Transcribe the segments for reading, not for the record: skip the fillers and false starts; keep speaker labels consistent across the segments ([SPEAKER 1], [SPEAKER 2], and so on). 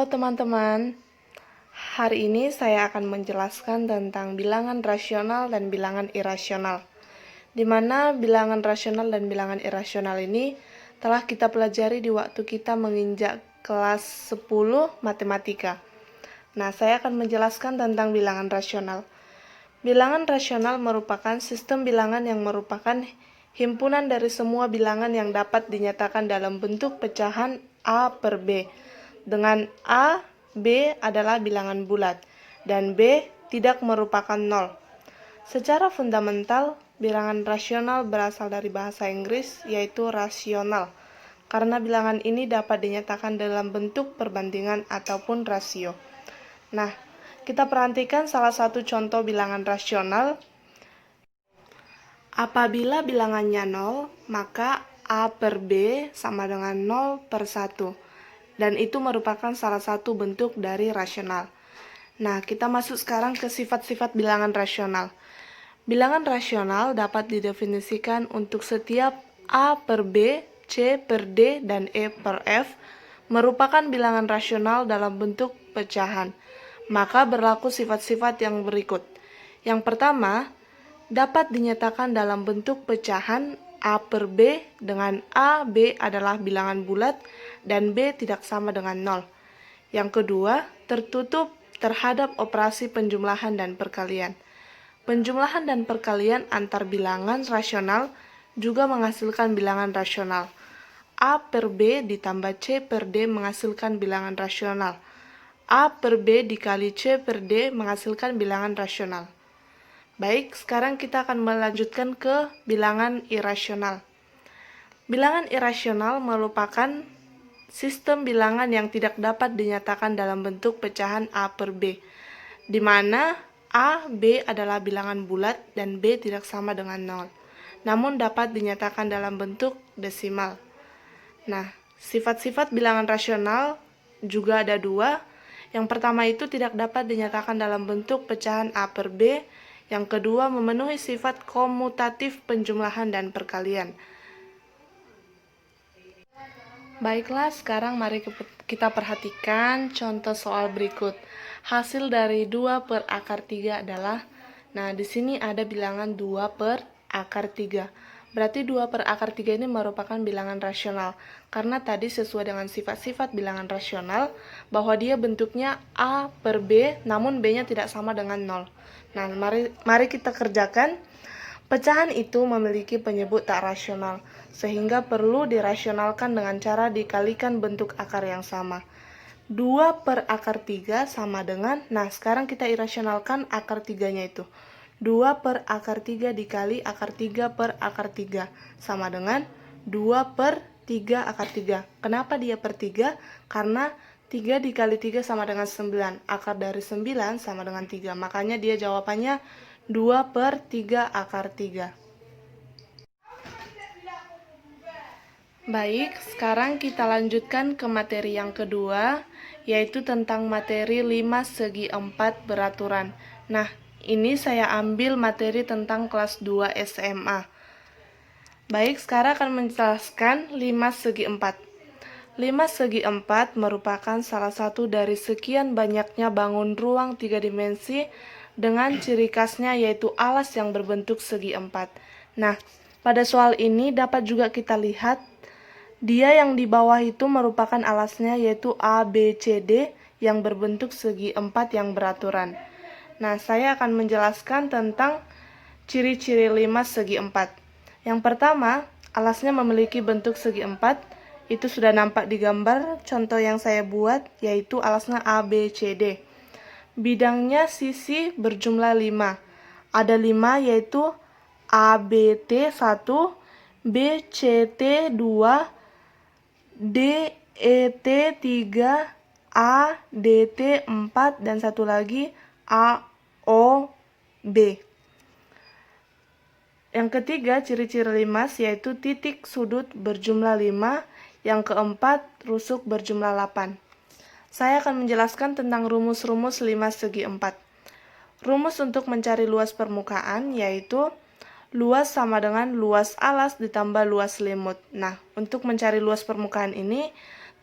[SPEAKER 1] Halo teman-teman, hari ini saya akan menjelaskan tentang bilangan rasional dan bilangan irasional, di mana bilangan rasional dan bilangan irasional ini telah kita pelajari di waktu kita menginjak kelas 10 matematika. Nah, saya akan menjelaskan tentang bilangan rasional. Bilangan rasional merupakan sistem bilangan yang merupakan himpunan dari semua bilangan yang dapat dinyatakan dalam bentuk pecahan A per B, dengan A, B adalah bilangan bulat, dan B tidak merupakan nol. Secara fundamental, bilangan rasional berasal dari bahasa Inggris, yaitu rasional, karena bilangan ini dapat dinyatakan dalam bentuk perbandingan ataupun rasio. Nah, kita perhatikan salah satu contoh bilangan rasional. Apabila bilangannya 0, maka A per B sama dengan 0 per 1. Dan itu merupakan salah satu bentuk dari rasional. Nah, kita masuk sekarang ke sifat-sifat bilangan rasional. Bilangan rasional dapat didefinisikan untuk setiap A per B, C per D, dan E per F merupakan bilangan rasional dalam bentuk pecahan. Maka berlaku sifat-sifat yang berikut. Yang pertama, dapat dinyatakan dalam bentuk pecahan A per B dengan A, B adalah bilangan bulat dan B tidak sama dengan 0. Yang kedua, tertutup terhadap operasi penjumlahan dan perkalian. Penjumlahan dan perkalian antar bilangan rasional juga menghasilkan bilangan rasional. A per B ditambah C per D menghasilkan bilangan rasional. A per B dikali C per D menghasilkan bilangan rasional. Baik, sekarang kita akan melanjutkan ke bilangan irasional. Bilangan irasional merupakan sistem bilangan yang tidak dapat dinyatakan dalam bentuk pecahan A per B, di mana A, B adalah bilangan bulat dan B tidak sama dengan 0, namun dapat dinyatakan dalam bentuk desimal. Nah, sifat-sifat bilangan rasional juga ada dua. Yang pertama itu tidak dapat dinyatakan dalam bentuk pecahan A per B. Yang kedua, memenuhi sifat komutatif penjumlahan dan perkalian. Baiklah, sekarang mari kita perhatikan contoh soal berikut. Hasil dari 2 per akar 3 adalah, nah di sini ada bilangan 2 per akar 3. Berarti 2 per akar 3 ini merupakan bilangan rasional, karena tadi sesuai dengan sifat-sifat bilangan rasional, bahwa dia bentuknya A per B, namun B-nya tidak sama dengan 0. Nah, mari kita kerjakan. Pecahan itu memiliki penyebut tak rasional, sehingga perlu dirasionalkan dengan cara dikalikan bentuk akar yang sama. 2 per akar 3 sama dengan, nah sekarang kita irasionalkan akar 3-nya itu. 2 per akar 3 dikali akar 3 per akar 3 sama dengan 2 per 3 akar 3. Kenapa dia per 3? Karena 3 dikali 3 sama dengan 9. Akar dari 9 sama dengan 3. Makanya dia jawabannya 2 per 3 akar 3. Baik, sekarang kita lanjutkan ke materi yang kedua, yaitu tentang materi 5 segi 4 beraturan. Nah, ini saya ambil materi tentang kelas 2 SMA. Baik, sekarang akan menjelaskan 5 segi 4. 5 segi 4 merupakan salah satu dari sekian banyaknya bangun ruang 3 dimensi dengan ciri khasnya yaitu alas yang berbentuk segi 4. Nah, pada soal ini dapat juga kita lihat dia yang di bawah itu merupakan alasnya yaitu A, B, C, D yang berbentuk segi 4 yang beraturan. Nah, saya akan menjelaskan tentang ciri-ciri 5 segi 4. Yang pertama, alasnya memiliki bentuk segi 4. Itu sudah nampak di gambar contoh yang saya buat, yaitu alasnya A, B, C, D. Bidangnya sisi berjumlah 5. Ada 5 yaitu A, B, T 1, B, C, T 2, D, E, T 3, A, D, T 4, dan satu lagi A, O, B. Yang ketiga, ciri-ciri 5 yaitu titik sudut berjumlah 5. Yang keempat, rusuk berjumlah 8. Saya akan menjelaskan tentang rumus-rumus 5 segi 4. Rumus untuk mencari luas permukaan yaitu luas sama dengan luas alas ditambah luas selimut. Nah, untuk mencari luas permukaan ini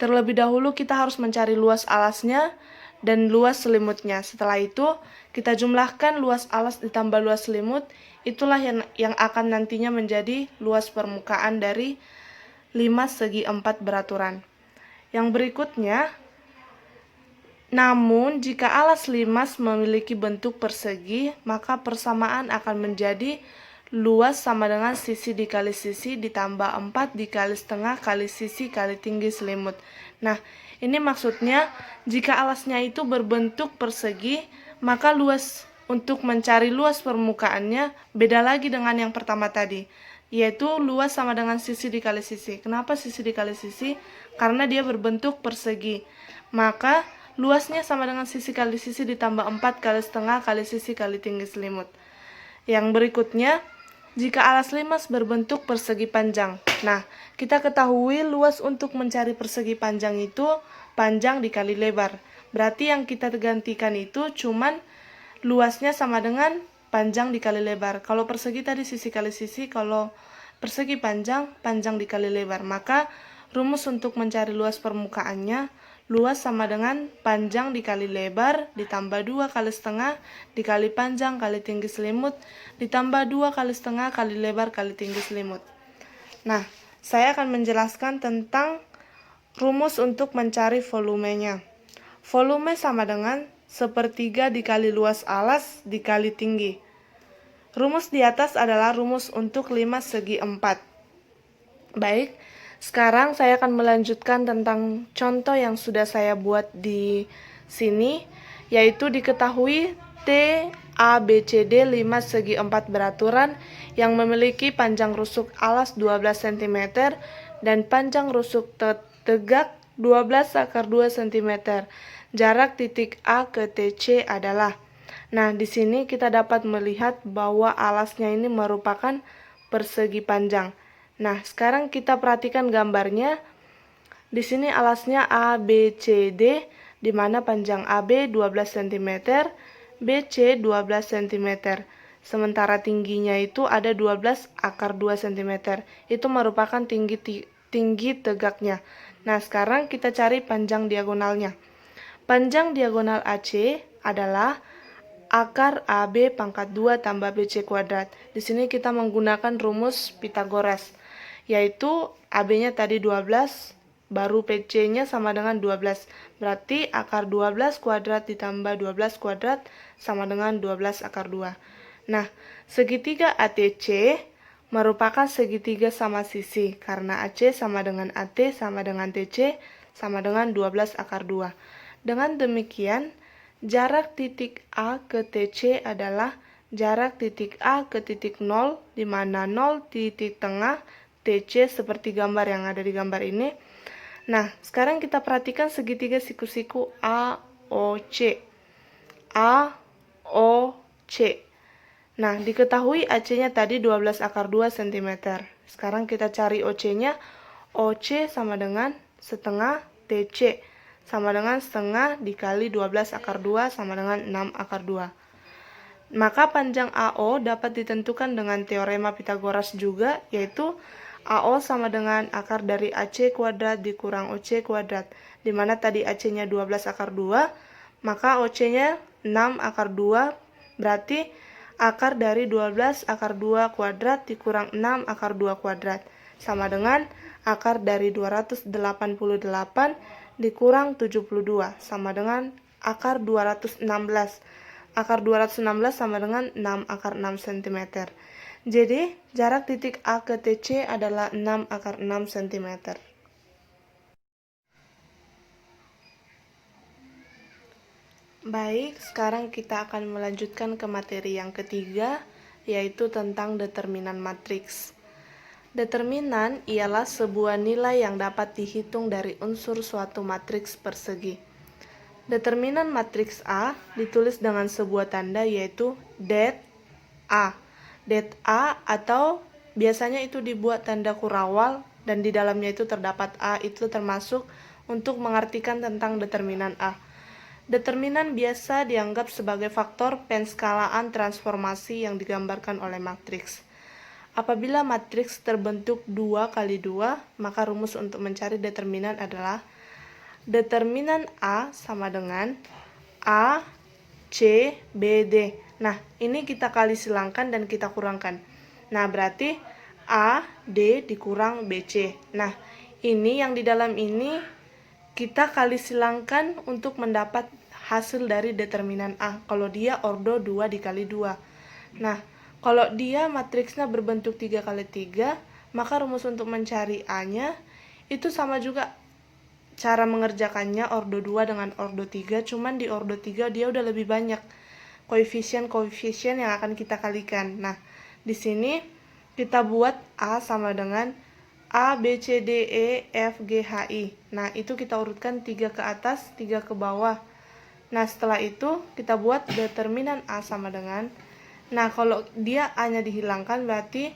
[SPEAKER 1] Terlebih dahulu kita harus mencari luas alasnya dan luas selimutnya. Setelah itu, kita jumlahkan luas alas ditambah luas selimut, itulah yang akan nantinya menjadi luas permukaan dari 5 segi 4 beraturan. Yang berikutnya, namun jika alas limas memiliki bentuk persegi, maka persamaan akan menjadi luas sama dengan sisi dikali sisi ditambah 4 dikali setengah kali sisi kali tinggi selimut. Nah, ini maksudnya jika alasnya itu berbentuk persegi, maka luas untuk mencari luas permukaannya beda lagi dengan yang pertama tadi, yaitu luas sama dengan sisi dikali sisi. Kenapa sisi dikali sisi? Karena dia berbentuk persegi. Maka luasnya sama dengan sisi kali sisi ditambah 4 kali setengah kali sisi kali tinggi selimut. Yang berikutnya, jika alas limas berbentuk persegi panjang. Nah, kita ketahui luas untuk mencari persegi panjang itu panjang dikali lebar. Berarti yang kita gantikan itu cuman luasnya sama dengan panjang dikali lebar. Kalau persegi tadi sisi kali sisi, kalau persegi panjang, panjang dikali lebar. Maka rumus untuk mencari luas permukaannya, luas sama dengan panjang dikali lebar ditambah 2 kali setengah dikali panjang kali tinggi selimut ditambah 2 kali setengah kali lebar kali tinggi selimut. Nah, saya akan menjelaskan tentang rumus untuk mencari volumenya. Volume sama dengan sepertiga dikali luas alas dikali tinggi. Rumus di atas adalah rumus untuk 5 segi 4. Baik, sekarang saya akan melanjutkan tentang contoh yang sudah saya buat di sini, yaitu diketahui T, A, B, C, D 5 segi 4 beraturan yang memiliki panjang rusuk alas 12 cm dan panjang rusuk tegak 12/2 cm. Jarak titik A ke TC adalah. Nah, di sini kita dapat melihat bahwa alasnya ini merupakan persegi panjang. Nah, sekarang kita perhatikan gambarnya. Di sini alasnya A, B, C, D, di mana panjang AB 12 cm, BC 12 cm. Sementara tingginya itu ada 12/2 cm. Itu merupakan tinggi tegaknya. Nah, sekarang kita cari panjang diagonalnya. Panjang diagonal AC adalah akar AB pangkat 2 tambah BC kuadrat. Di sini kita menggunakan rumus Pythagoras, yaitu AB-nya tadi 12, baru PC-nya sama dengan 12. Berarti akar 12 kuadrat ditambah 12 kuadrat sama dengan 12 akar 2. Nah, segitiga ATC merupakan segitiga sama sisi, karena AC sama dengan AT sama dengan TC sama dengan 12 akar 2. Dengan demikian, jarak titik A ke TC adalah jarak titik A ke titik 0, di mana 0 titik tengah, TC seperti gambar yang ada di gambar ini. Nah, sekarang kita perhatikan segitiga siku-siku AOC. AOC. Nah, diketahui AC-nya tadi 12/2 cm. Sekarang kita cari OC-nya. OC sama dengan setengah TC. Sama dengan setengah dikali 12/2 sama dengan 6/2. Maka panjang AO dapat ditentukan dengan teorema Pythagoras juga, yaitu AO sama dengan akar dari AC kuadrat dikurang OC kuadrat, di mana tadi AC-nya 12/2, maka OC-nya 6/2, berarti akar dari 12/2 kuadrat dikurang 6/2 kuadrat, sama dengan akar dari 288 dikurang 72, sama dengan akar 216. Akar 216 sama dengan 6/6 cm. Jadi, jarak titik A ke TC adalah 6/6 cm. Baik, sekarang kita akan melanjutkan ke materi yang ketiga, yaitu tentang determinan matriks. Determinan ialah sebuah nilai yang dapat dihitung dari unsur suatu matriks persegi. Determinan matriks A ditulis dengan sebuah tanda, yaitu det A. Det A atau biasanya itu dibuat tanda kurawal dan di dalamnya itu terdapat A, itu termasuk untuk mengartikan tentang determinan A. Determinan biasa dianggap sebagai faktor penskalaan transformasi yang digambarkan oleh matriks. Apabila matriks terbentuk 2 kali 2, maka rumus untuk mencari determinan adalah determinan A sama dengan A, C, B, D. Nah, ini kita kali silangkan dan kita kurangkan. Nah, berarti A, D dikurang B, C. Nah, ini yang di dalam ini kita kali silangkan untuk mendapat hasil dari determinan A. Kalau dia ordo 2 dikali 2. Nah, kalau dia matriksnya berbentuk 3 kali 3, maka rumus untuk mencari A-nya itu sama juga. Cara mengerjakannya ordo 2 dengan ordo 3, cuman di ordo 3 dia udah lebih banyak koefisien-koefisien yang akan kita kalikan. Nah, di sini kita buat A sama dengan A, B, C, D, E, F, G, H, I. Nah, itu kita urutkan 3 ke atas, 3 ke bawah. Nah, setelah itu kita buat determinan A sama dengan, nah, kalau dia A-nya dihilangkan, berarti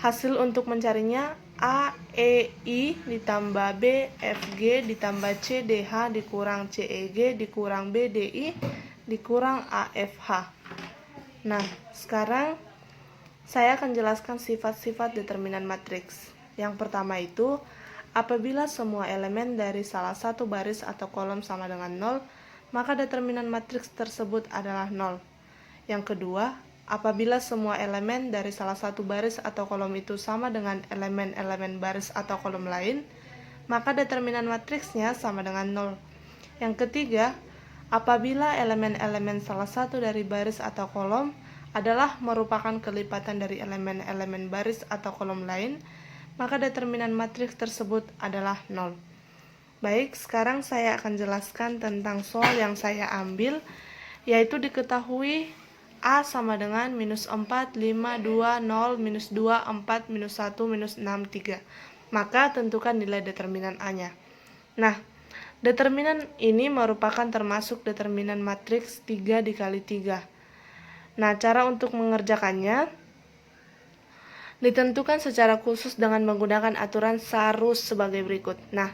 [SPEAKER 1] hasil untuk mencarinya A, E, I ditambah B, F, G ditambah C, D, H dikurang C, E, G dikurang B, D, I dikurang A, F, H. Nah, sekarang saya akan jelaskan sifat-sifat determinan matriks. Yang pertama itu, apabila semua elemen dari salah satu baris atau kolom sama dengan 0, maka determinan matriks tersebut adalah 0. Yang kedua, apabila semua elemen dari salah satu baris atau kolom itu sama dengan elemen-elemen baris atau kolom lain, maka determinan matriksnya sama dengan 0. Yang ketiga, apabila elemen-elemen salah satu dari baris atau kolom adalah merupakan kelipatan dari elemen-elemen baris atau kolom lain, maka determinan matriks tersebut adalah 0. Baik, sekarang saya akan jelaskan tentang soal yang saya ambil, yaitu diketahui A sama dengan minus 4, 5, 2, 0, minus 2, 4, minus 1, minus 6, 3. Maka tentukan nilai determinan A-nya. Nah, determinan ini merupakan termasuk determinan matriks 3 dikali 3. Nah, cara untuk mengerjakannya ditentukan secara khusus dengan menggunakan aturan Sarus sebagai berikut. Nah,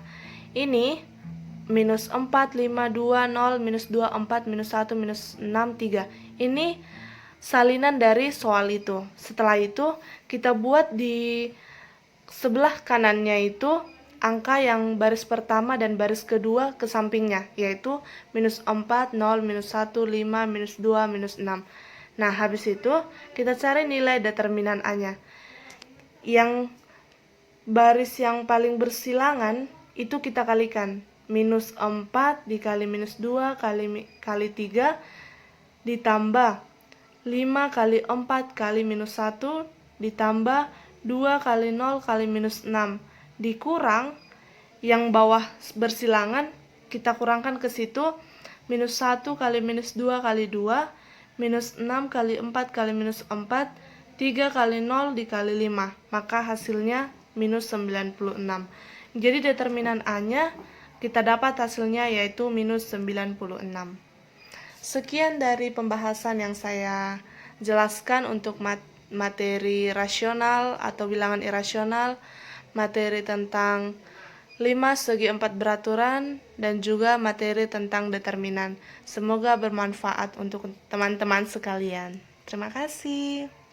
[SPEAKER 1] ini minus 4, 5, 2, 0, minus 2, 4, minus 1, minus 6, 3. Ini salinan dari soal itu. Setelah itu, kita buat di sebelah kanannya itu angka yang baris pertama dan baris kedua ke sampingnya, yaitu minus 4, 0, minus 1, 5, minus 2, minus 6. Nah, habis itu kita cari nilai determinan A-nya. Yang baris yang paling bersilangan itu kita kalikan. Minus 4 dikali minus 2 kali 3 ditambah 5 kali 4 kali minus 1 ditambah 2 kali 0 kali minus 6 dikurang yang bawah bersilangan kita kurangkan ke situ, minus 1 kali minus 2 kali 2 minus 6 kali 4 kali minus 4 3 kali 0 dikali 5, maka hasilnya minus 96. Jadi determinan A-nya kita dapat hasilnya yaitu minus 96. Sekian dari pembahasan yang saya jelaskan untuk materi rasional atau bilangan irasional, materi tentang 5 segi 4 beraturan, dan juga materi tentang determinan. Semoga bermanfaat untuk teman-teman sekalian. Terima kasih.